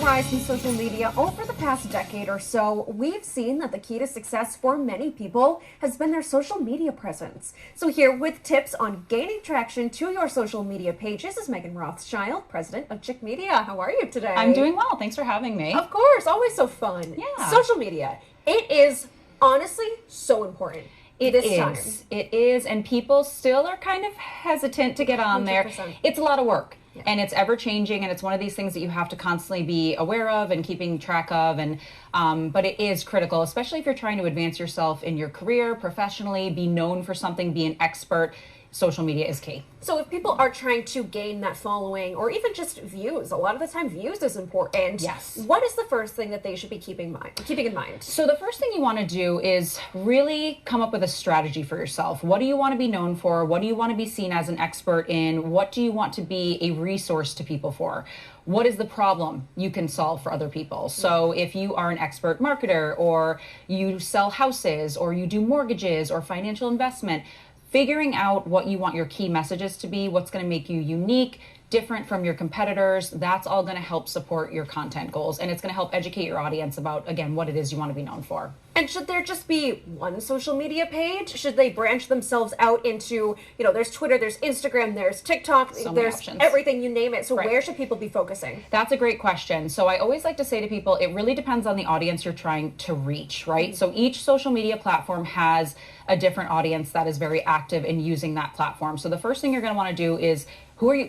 rise in social media over the past decade or so, we've seen that the key to success for many people has been their social media presence. So here with tips on gaining traction to your social media pages is Meghan Rothschild, president of Chick Media. How are you today? I'm doing well. Thanks for having me. Of course, always so fun. Yeah. Social media, it is honestly so important. It is, and people still are kind of hesitant to get on 100%. there. It's a lot of work. Yeah. And it's ever changing, and it's one of these things that you have to constantly be aware of and keeping track of. And but it is critical, especially if you're trying to advance yourself in your career, professionally, be known for something, be an expert. Social media is key. So if people are trying to gain that following or even just views, a lot of the time views is important. Yes. What is the first thing that they should be keeping in mind? So the first thing you want to do is really come up with a strategy for yourself. What do you want to be known for? What do you want to be seen as an expert in? What do you want to be a resource to people for? What is the problem you can solve for other people? So if you are an expert marketer, or you sell houses, or you do mortgages or financial investment, figuring out what you want your key messages to be, what's going to make you unique, different from your competitors, that's all going to help support your content goals. And it's going to help educate your audience about, again, what it is you want to be known for. And should there just be one social media page? Should they branch themselves out into, there's Twitter, there's Instagram, there's TikTok, there's options. Everything, you name it. So Right. Where should people be focusing? That's a great question. So I always like to say to people, it really depends on the audience you're trying to reach, right? So each social media platform has a different audience that is very active in using that platform. So the first thing you're going to want to do is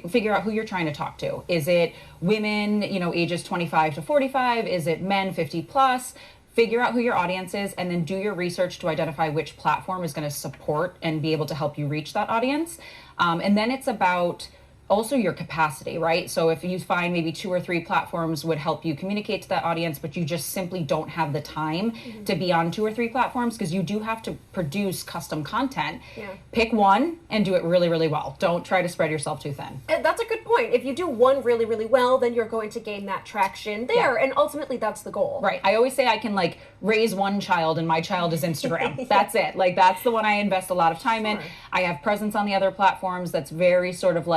figure out who you're trying to talk to. Is it women, ages 25 to 45? Is it men 50 plus? Figure out who your audience is, and then do your research to identify which platform is going to support and be able to help you reach that audience. And then it's about also your capacity, right? So if you find maybe 2 or 3 platforms would help you communicate to that audience, but you just simply don't have the time to be on 2 or 3 platforms, because you do have to produce custom content. Yeah. Pick one and do it really, really well. Don't try to spread yourself too thin. And that's a good point. If you do one really, really well, then you're going to gain that traction there. Yeah. And ultimately, that's the goal. Right. I always say I can raise one child, and my child is Instagram. Yeah. That's it. That's the one I invest a lot of time in. Sure. I have presence on the other platforms that's very sort of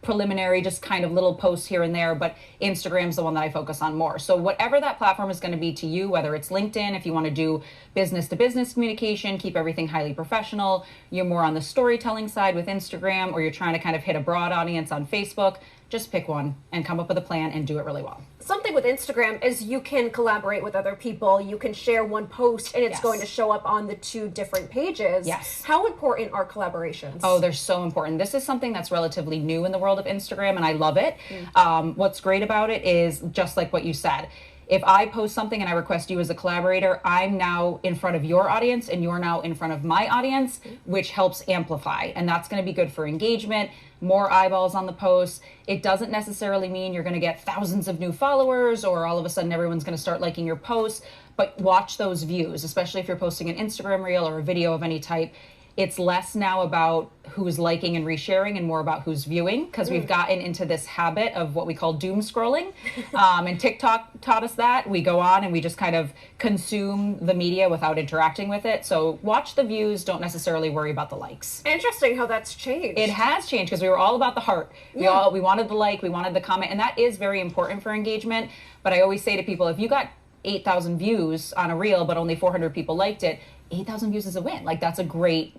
preliminary, just kind of little posts here and there, but Instagram's the one that I focus on more. So whatever that platform is going to be to you, whether it's LinkedIn, if you want to do business to business communication, keep everything highly professional, you're more on the storytelling side with Instagram, or you're trying to kind of hit a broad audience on Facebook, just pick one and come up with a plan and do it really well. Something with Instagram is you can collaborate with other people. You can share one post and it's Yes. going to show up on the 2 different pages. Yes. How important are collaborations? Oh, they're so important. This is something that's relatively new in the world of Instagram, and I love it. What's great about it is just like what you said. If I post something and I request you as a collaborator, I'm now in front of your audience and you're now in front of my audience, which helps amplify. And that's going to be good for engagement, more eyeballs on the post. It doesn't necessarily mean you're going to get thousands of new followers or all of a sudden everyone's going to start liking your posts, but watch those views, especially if you're posting an Instagram reel or a video of any type. It's less now about who's liking and resharing and more about who's viewing, because we've gotten into this habit of what we call doom scrolling. And TikTok taught us that. We go on and we just kind of consume the media without interacting with it. So watch the views, don't necessarily worry about the likes. Interesting how that's changed. It has changed because we were all about the heart. We wanted the like, we wanted the comment, and that is very important for engagement. But I always say to people, if you got 8,000 views on a reel, but only 400 people liked it, 8,000 views is a win. That's great,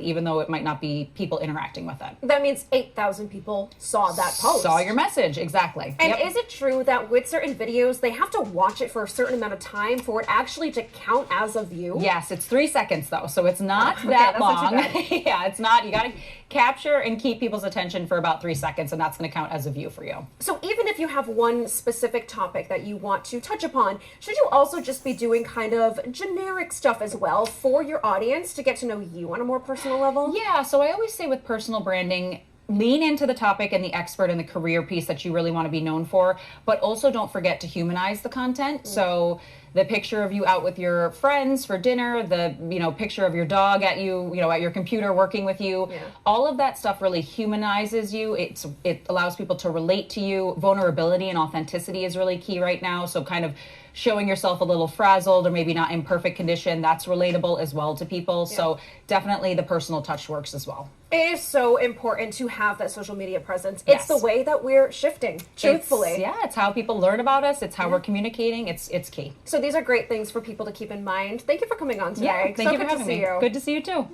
even though it might not be people interacting with it. That means 8,000 people saw that post. Saw your message, exactly. And Yep. is it true that with certain videos, they have to watch it for a certain amount of time for it actually to count as a view? Yes, it's 3 seconds though, so it's not Okay, that that's not long. too bad. Yeah, it's not. You got to capture and keep people's attention for about 3 seconds, and that's going to count as a view for you. So even if you have one specific topic that you want to touch upon, should you also just be doing kind of generic stuff as well for your audience to get to know you on a more personal level? Yeah, so I always say with personal branding, lean into the topic and the expert and the career piece that you really want to be known for, but also don't forget to humanize the content. So the picture of you out with your friends for dinner, the picture of your dog at you, at your computer working with you, all of that stuff really humanizes you. It allows people to relate to you. Vulnerability and authenticity is really key right now. So kind of showing yourself a little frazzled or maybe not in perfect condition, that's relatable as well to people. So definitely the personal touch works as well. It is so important to have that social media presence. It's Yes. the way that we're shifting, truthfully. It's how people learn about us. It's how we're communicating. It's key. So these are great things for people to keep in mind. Thank you for coming on today. Yeah, thank so you good for having to see me. you. Good to see you too.